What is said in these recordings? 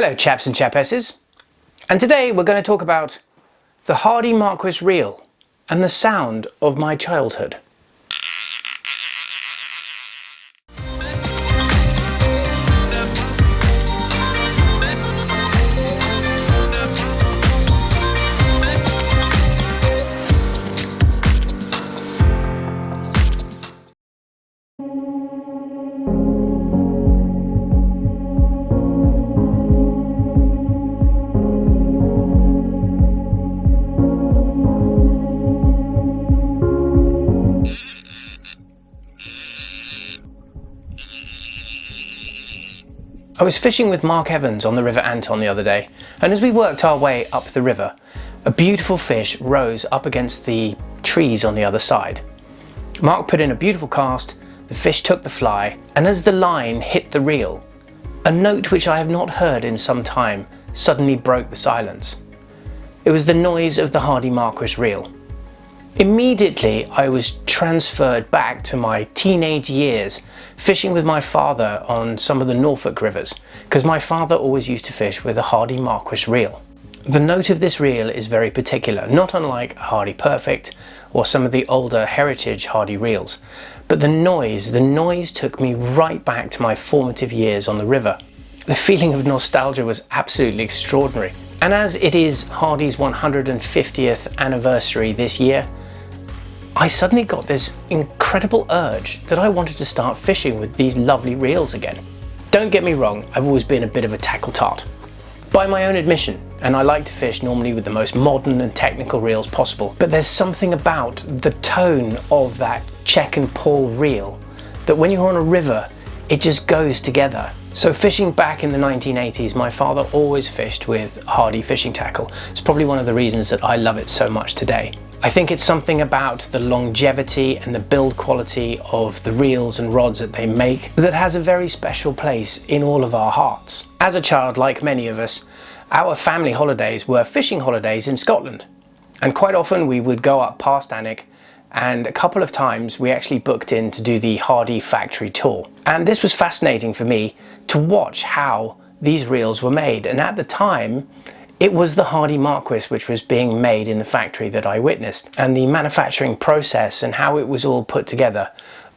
Hello chaps and chapesses, and today we're going to talk about the Hardy Marquis reel and the sound of my childhood. I was fishing with Mark Evans on the River Anton the other day, and as we worked our way up the river, a beautiful fish rose up against the trees on the other side. Mark put in a beautiful cast, the fish took the fly, and as the line hit the reel, a note which I have not heard in some time suddenly broke the silence. It was the noise of the Hardy Marquis reel. Immediately I was transferred back to my teenage years fishing with my father on some of the Norfolk rivers, because my father always used to fish with a Hardy Marquis reel. The note of this reel is very particular, not unlike a Hardy Perfect or some of the older heritage Hardy reels, but the noise took me right back to my formative years on the river. The feeling of nostalgia was absolutely extraordinary. And as it is Hardy's 150th anniversary this year, I suddenly got this incredible urge that I wanted to start fishing with these lovely reels again. Don't get me wrong, I've always been a bit of a tackle tart, by my own admission, and I like to fish normally with the most modern and technical reels possible. But there's something about the tone of that check and pull reel that when you're on a river, it just goes together. So fishing back in the 1980s, my father always fished with Hardy fishing tackle. It's probably one of the reasons that I love it so much today. I think it's something about the longevity and the build quality of the reels and rods that they make that has a very special place in all of our hearts. As a child, like many of us, our family holidays were fishing holidays in Scotland. And quite often we would go up past Alnwick, and a couple of times we actually booked in to do the Hardy factory tour. And this was fascinating for me to watch how these reels were made. And at the time, it was the Hardy Marquis which was being made in the factory that I witnessed. And the manufacturing process and how it was all put together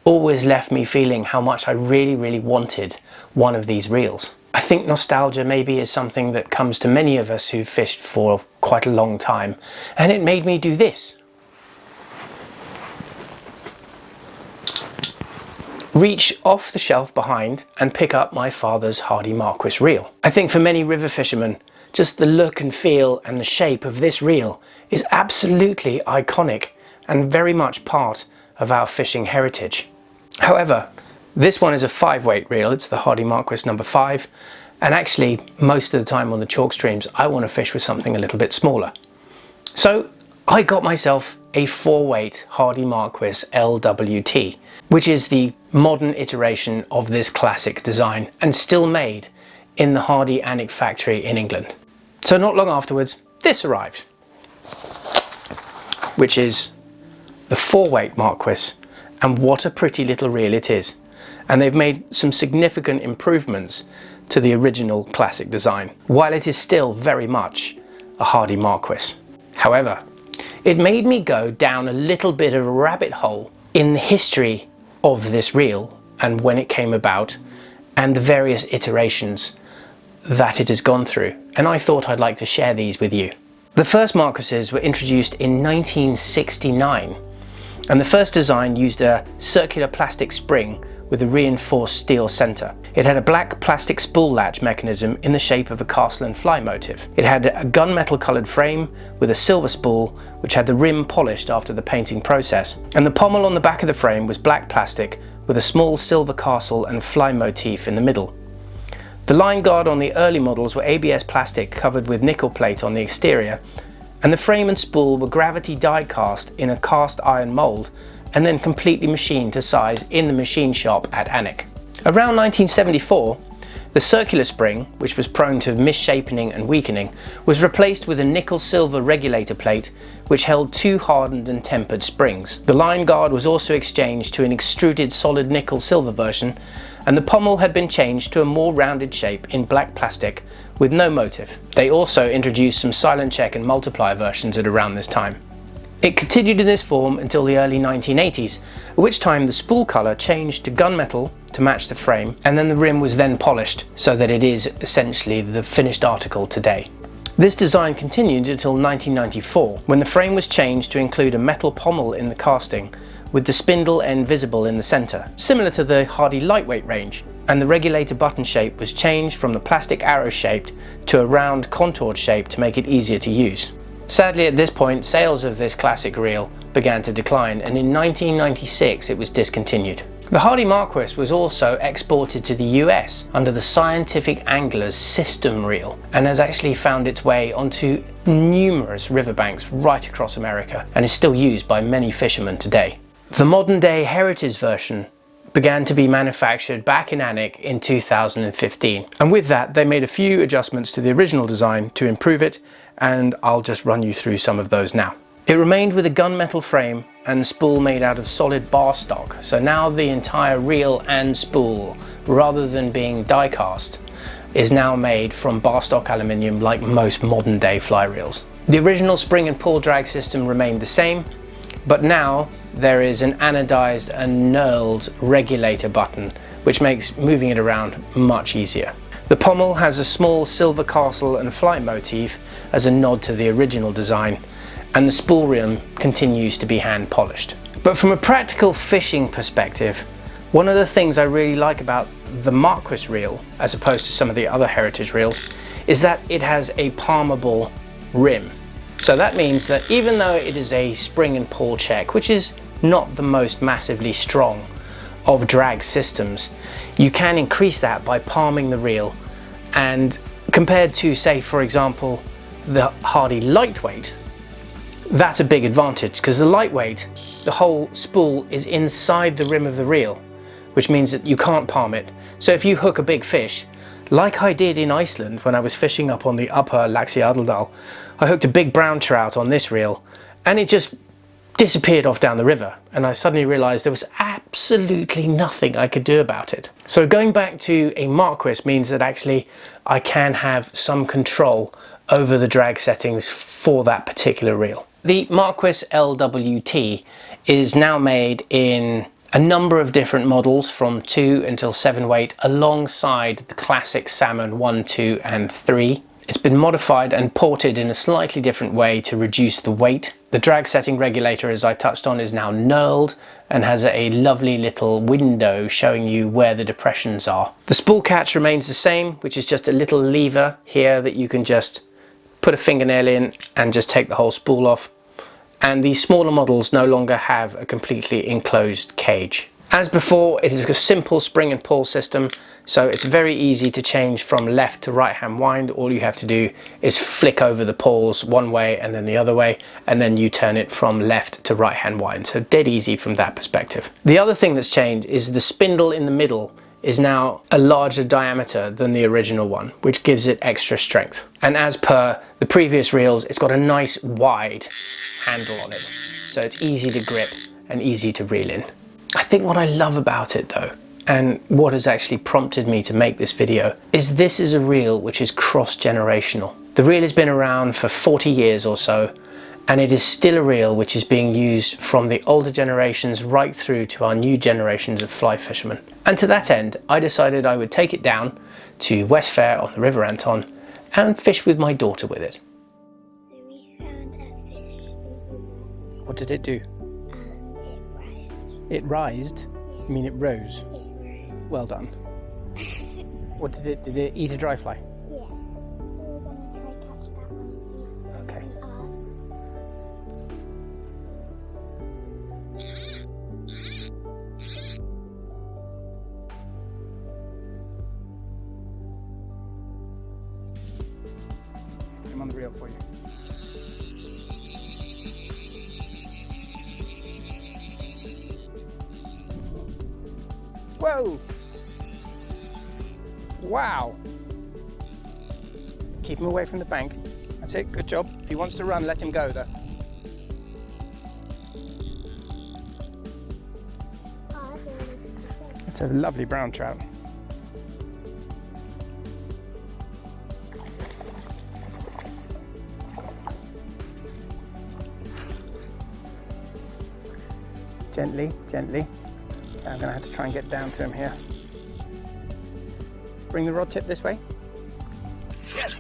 always left me feeling how much I really wanted one of these reels. I think nostalgia maybe is something that comes to many of us who've fished for quite a long time. And it made me do this. Reach off the shelf behind and pick up my father's Hardy Marquis reel. I think for many river fishermen, just the look and feel and the shape of this reel is absolutely iconic and very much part of our fishing heritage. However, this one is a 5-weight reel. It's the Hardy Marquis number 5, and actually most of the time on the Chalkstreams I want to fish with something a little bit smaller. So I got myself a 4-weight Hardy Marquis LWT, which is the modern iteration of this classic design and still made in the Hardy Alnwick factory in England. So not long afterwards, this arrived, which is the 4-weight Marquis, and what a pretty little reel it is. And they've made some significant improvements to the original classic design, while it is still very much a Hardy Marquis. However, it made me go down a little bit of a rabbit hole in the history of this reel and when it came about and the various iterations that it has gone through, and I thought I'd like to share these with you. The first Marquises were introduced in 1969, and the first design used a circular plastic spring with a reinforced steel centre. It had a black plastic spool latch mechanism in the shape of a castle and fly motif. It had a gunmetal coloured frame with a silver spool which had the rim polished after the painting process, and the pommel on the back of the frame was black plastic with a small silver castle and fly motif in the middle. The line guard on the early models were ABS plastic covered with nickel plate on the exterior, and the frame and spool were gravity die cast in a cast iron mould and then completely machined to size in the machine shop at Alnwick. Around 1974, the circular spring, which was prone to misshapening and weakening, was replaced with a nickel-silver regulator plate which held 2 hardened and tempered springs. The line guard was also exchanged to an extruded solid nickel-silver version, and the pommel had been changed to a more rounded shape in black plastic with no motive. They also introduced some silent check and multiplier versions at around this time. It continued in this form until the early 1980s, at which time the spool colour changed to gunmetal to match the frame, and then the rim was then polished so that it is essentially the finished article today. This design continued until 1994, when the frame was changed to include a metal pommel in the casting, with the spindle end visible in the centre, similar to the Hardy lightweight range, and the regulator button shape was changed from the plastic arrow shaped to a round contoured shape to make it easier to use. Sadly, at this point, sales of this classic reel began to decline, and in 1996 it was discontinued. The Hardy Marquis was also exported to the US under the Scientific Angler's system reel, and has actually found its way onto numerous riverbanks right across America, and is still used by many fishermen today. The modern day heritage version began to be manufactured back in Alnwick in 2015, and with that they made a few adjustments to the original design to improve it, and I'll just run you through some of those now. It remained with a gunmetal frame and spool made out of solid bar stock, so now the entire reel and spool, rather than being die cast, is now made from bar stock aluminium like most modern day fly reels. The original spring and pull drag system remained the same, but now there is an anodized and knurled regulator button, which makes moving it around much easier. The pommel has a small silver castle and flight motif as a nod to the original design, and the spool rim continues to be hand polished. But from a practical fishing perspective, one of the things I really like about the Marquis reel, as opposed to some of the other heritage reels, is that it has a palmable rim. So that means that even though it is a spring and pull check, which is not the most massively strong of drag systems, you can increase that by palming the reel, and compared to, say, for example, the Hardy lightweight, that's a big advantage, because the lightweight, the whole spool is inside the rim of the reel, which means that you can't palm it. So if you hook a big fish, like I did in Iceland when I was fishing up on the upper Laxey, I hooked a big brown trout on this reel, and it just disappeared off down the river, and I suddenly realized there was absolutely nothing I could do about it. So going back to a Marquis means that actually I can have some control over the drag settings for that particular reel. The Marquis LWT is now made in a number of different models from 2 until 7 weight, alongside the classic salmon 1, 2 and 3. It's been modified and ported in a slightly different way to reduce the weight. The drag setting regulator, as I touched on, is now knurled and has a lovely little window showing you where the depressions are. The spool catch remains the same, which is just a little lever here that you can just put a fingernail in and just take the whole spool off. And these smaller models no longer have a completely enclosed cage. As before, it is a simple spring and pull system, so it's very easy to change from left to right hand wind. All you have to do is flick over the pulls one way and then the other way, and then you turn it from left to right hand wind, so dead easy from that perspective. The other thing that's changed is the spindle in the middle is now a larger diameter than the original one, which gives it extra strength. And as per the previous reels, it's got a nice wide handle on it, so it's easy to grip and easy to reel in. I think what I love about it though, and what has actually prompted me to make this video, is this is a reel which is cross-generational. The reel has been around for 40 years or so, and it is still a reel which is being used from the older generations right through to our new generations of fly fishermen. And to that end, I decided I would take it down to West Fair on the River Anton and fish with my daughter with it. So we found a fish. What did it do? It rised? You mean it rose? It rose. Well done. What did it eat a dry fly? Yeah. So we're gonna try catch that one. Okay. I'm on the reel for you. Whoa! Wow! Keep him away from the bank. That's it, good job. If he wants to run, let him go though. Oh, that's a really good fish. It's a lovely brown trout. Gently, gently. I'm going to have to try and get down to him here. Bring the rod tip this way. Yes.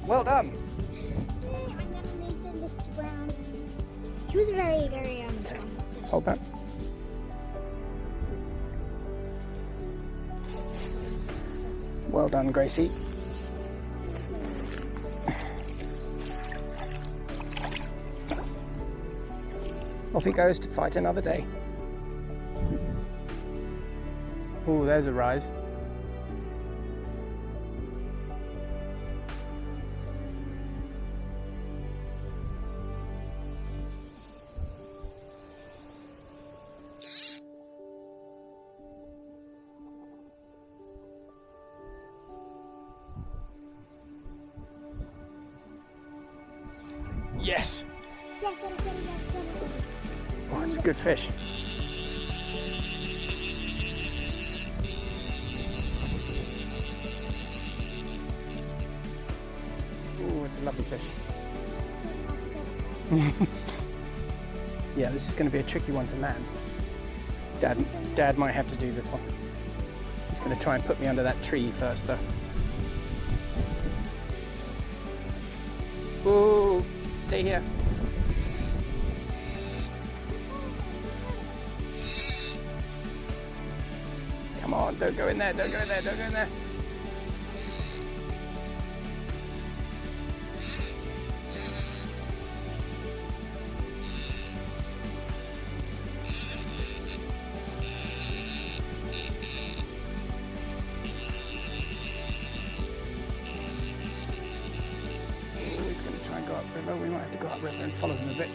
Well done. I'm going to move this brown. He was very, very strong. Hold that. Well done, Gracie. Off he goes to fight another day. Oh, there's a rise. Yes! Yeah, get it. Oh, it's a good fish. Oh, it's a lovely fish. Yeah, this is going to be a tricky one to land. Dad might have to do this one. He's going to try and put me under that tree first, though. Oh, stay here. Come on, don't go in there, don't go in there, don't go in there. Oh, he's going to try and go upriver. We might have to go upriver and follow him a bit.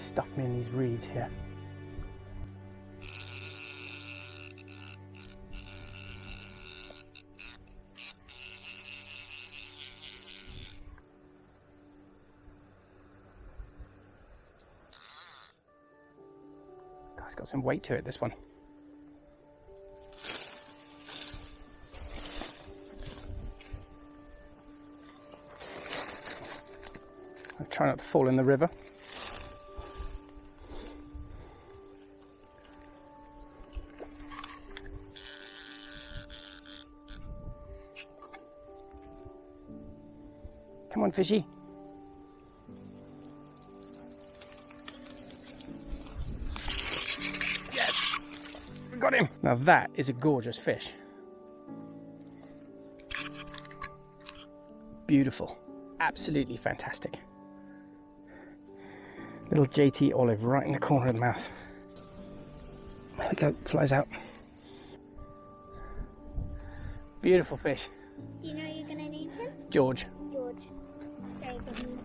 Stuff me in these reeds here. It's got some weight to it, this one. I'll try not to fall in the river. Come on, fishy. Yes! We got him! Now that is a gorgeous fish. Beautiful. Absolutely fantastic. Little JT olive right in the corner of the mouth. There we go, flies out. Beautiful fish. Do you know what you're going to name him? George. George. Very good.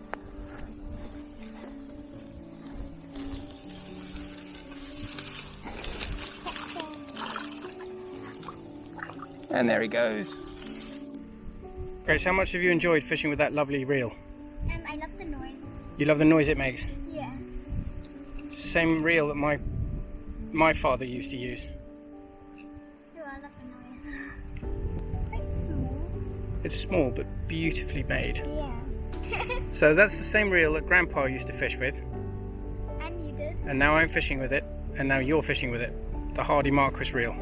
And there he goes. Grace, how much have you enjoyed fishing with that lovely reel? I love the noise. You love the noise it makes? Yeah. It's the same reel that my father used to use. Oh, I love the noise. It's quite small. It's small but beautifully made. Yeah. So that's the same reel that Grandpa used to fish with. And you did. And now I'm fishing with it, and now you're fishing with it. The Hardy Marquis reel.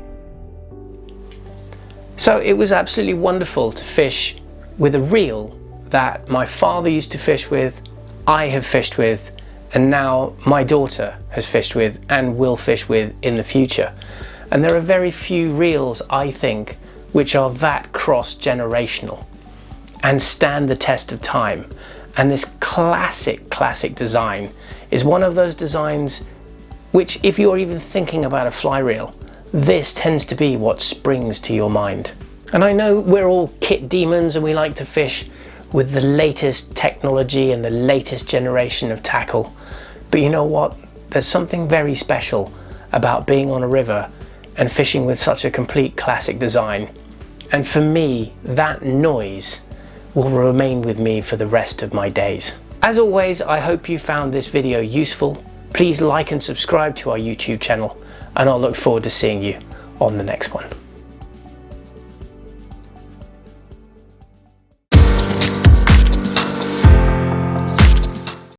So it was absolutely wonderful to fish with a reel that my father used to fish with, I have fished with, and now my daughter has fished with and will fish with in the future. And there are very few reels, I think, which are that cross-generational and stand the test of time. And this classic design is one of those designs which, if you're even thinking about a fly reel, this tends to be what springs to your mind. And I know we're all kit demons and we like to fish with the latest technology and the latest generation of tackle. But you know what? There's something very special about being on a river and fishing with such a complete classic design. And for me, that noise will remain with me for the rest of my days. As always, I hope you found this video useful. Please like and subscribe to our YouTube channel, and I'll look forward to seeing you on the next one.